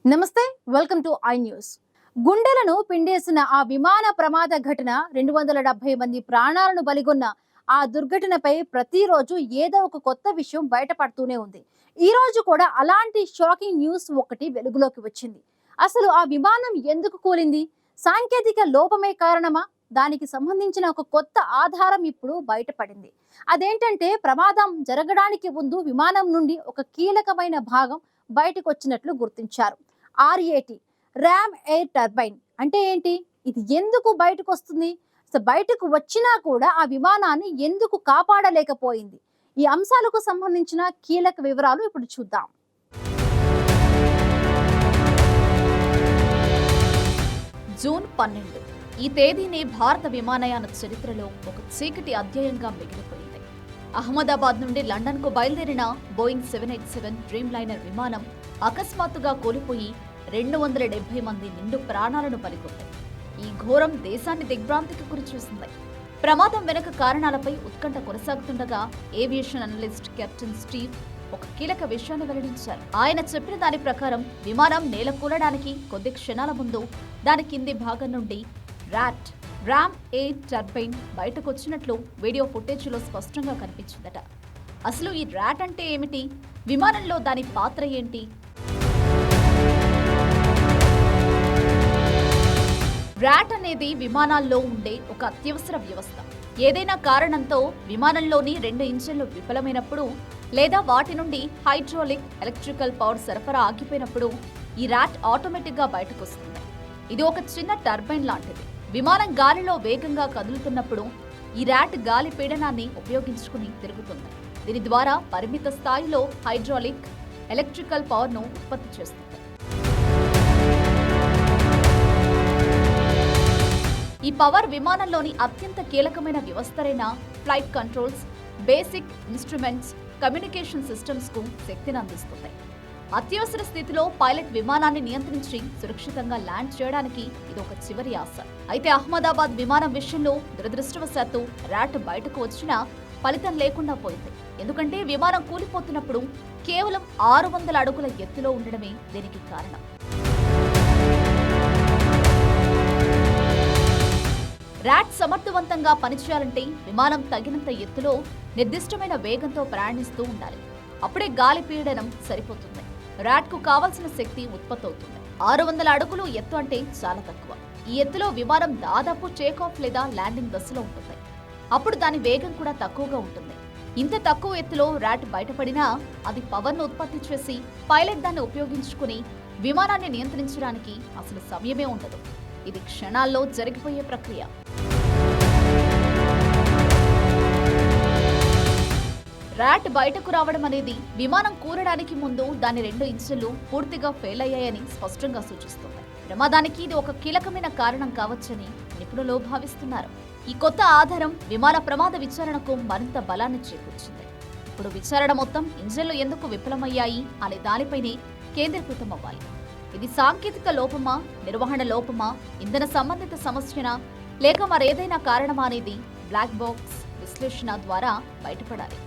నమస్తే, welcome to I news. గుండెలను పిండేసిన ఆ విమాన ప్రమాద ఘటన 270 మంది ప్రాణాలను బలిగొన్న ఆ దుర్ఘటనపై ప్రతిరోజు ఏదో ఒక కొత్త విషయం బయటపడుతూనే ఉంది. ఈ రోజు కూడా అలాంటి షాకింగ్ న్యూస్ ఒకటి వెలుగులోకి వచ్చింది. అసలు ఆ విమానం ఎందుకు కూలింది? సాంకేతిక లోపమే కారణమా? దానికి సంబంధించిన ఒక కొత్త ఆధారం ఇప్పుడు బయటపడింది. అదేంటంటే, ప్రమాదం జరగడానికి ముందు విమానం నుండి ఒక కీలకమైన భాగం బయటకు వచ్చినట్లు గుర్తించారు. ఆర్ఏటి, ర్యామ్ ఎయిర్ టర్బైన్ అంటే ఏంటి? ఇది ఎందుకు బయటకు వస్తుంది? బయటకు వచ్చినా కూడా ఆ విమానాన్ని ఎందుకు కాపాడలేకపోయింది? ఈ అంశాలకు సంబంధించిన కీలక వివరాలు ఇప్పుడు చూద్దాం. జూన్ 12 ఈ తేదీని భారత విమానయాన చరిత్రలో ఒక చీకటి అధ్యాయంగా మిగిలిపోయింది. అహ్మదాబాద్ నుండి లండన్కు బయలుదేరిన బోయింగ్ 787 డ్రీమ్ లైనర్ విమానం అకస్మాత్తుగా కూలిపోయి 270 మంది నిండు ప్రాణాలను బలిగొంది. ఈ ఘోరం దేశాన్ని దిగ్భ్రాంతికి గురిచేసింది. ప్రమాదం వెనుక కారణాలపై ఉత్కంఠ కొనసాగుతుండగా ఏవియేషన్ అనలిస్ట్ కెప్టెన్ స్టీవ్ ఒక కీలక విషయాన్ని వెల్లడించారు. ఆయన చెప్పిన దాని ప్రకారం విమానం నేల కూలడానికి కొద్ది క్షణాల ముందు దాని కింది భాగం నుండి ర్యామ్ ఎయిర్ టర్బైన్ బయటకు వచ్చినట్లు వీడియో ఫుటేజ్లో స్పష్టంగా కనిపించిందట. అసలు ఈ ర్యాట్ అంటే ఏమిటి? విమానంలో దాని పాత్ర ఏంటి? ర్యాట్ అనేది విమానాల్లో ఉండే ఒక అత్యవసర వ్యవస్థ. ఏదైనా కారణంతో విమానంలోని 2 ఇంజన్లు విఫలమైనప్పుడు లేదా వాటి నుండి హైడ్రాలిక్, ఎలక్ట్రికల్ పవర్ సరఫరా ఆగిపోయినప్పుడు ఈ ర్యాట్ ఆటోమేటిక్గా బయటకు వస్తుంది. ఇది ఒక చిన్న టర్బైన్ లాంటిది. విమానం గాలిలో వేగంగా కదులుతున్నప్పుడు ఈ ర్యాట్ గాలి పీడనాన్ని ఉపయోగించుకుని తిరుగుతుంది. దీని ద్వారా పరిమిత స్థాయిలో హైడ్రాలిక్, ఎలక్ట్రికల్ పవర్ను ఉత్పత్తి చేస్తుంది. ఈ పవర్ విమానంలోని అత్యంత కీలకమైన వ్యవస్థలైన flight controls, basic instruments, communication systems కు శక్తిని అందిస్తుంది. అత్యవసర స్థితిలో పైలట్ విమానాన్ని నియంత్రించి సురక్షితంగా ల్యాండ్ చేయడానికి ఇది ఒక చివరి ఆశ. అయితే అహ్మదాబాద్ విమానం విషయంలో దురదృష్టవశాత్తు ర్యాట్ బయటకు వచ్చినా ఫలితం లేకుండా పోయింది. ఎందుకంటే విమానం కూలిపోతున్నప్పుడు కేవలం 600 అడుగుల ఎత్తులో ఉండడమే దీనికి కారణం. ర్యాట్ సమర్థవంతంగా పనిచేయాలంటే విమానం తగినంత ఎత్తులో నిర్దిష్టమైన వేగంతో ప్రయాణిస్తూ ఉండాలి. అప్పుడే గాలి పీడనం సరిపోతుంది. ర్యాట్కు కావాల్సిన శక్తి ఉత్పత్తి అవుతుంది. 600 అడుగులు ఎత్తు అంటే చాలా తక్కువ. ఈ ఎత్తులో విమానం దాదాపు టేకాఫ్ లేదా ల్యాండింగ్ దశలో ఉంటుంది. అప్పుడు దాని వేగం కూడా తక్కువగా ఉంటుంది. ఇంత తక్కువ ఎత్తులో ర్యాట్ బయటపడినా అది పవర్ను ఉత్పత్తి చేసి పైలట్ దాన్ని ఉపయోగించుకుని విమానాన్ని నియంత్రించడానికి అసలు సమయమే ఉండదు. ఇది క్షణాల్లో జరిగిపోయే ప్రక్రియ. ర్యాట్ బయటకు రావడం అనేది విమానం కూలడానికి ముందు దాని 2 ఇంజన్లు పూర్తిగా ఫెయిల్ అయ్యాయని స్పష్టంగా సూచిస్తుంది. ప్రమాదానికి ఇది ఒక కీలకమైన కారణం కావచ్చని నిపుణులు భావిస్తున్నారు. ఈ కొత్త ఆధారం విమాన ప్రమాద విచారణకు మరింత బలాన్ని చేకూర్చింది. ఇప్పుడు విచారణ మొత్తం ఇంజన్లు ఎందుకు విఫలమయ్యాయి అనే దానిపైనే కేంద్రీకృతం అవ్వాలి. ఇది సాంకేతిక లోపమా, నిర్వహణ లోపమా, ఇంధన సంబంధిత సమస్యనా, లేక మరేదైనా కారణమా అనేది బ్లాక్ బాక్స్ విశ్లేషణ ద్వారా బయటపడాలి.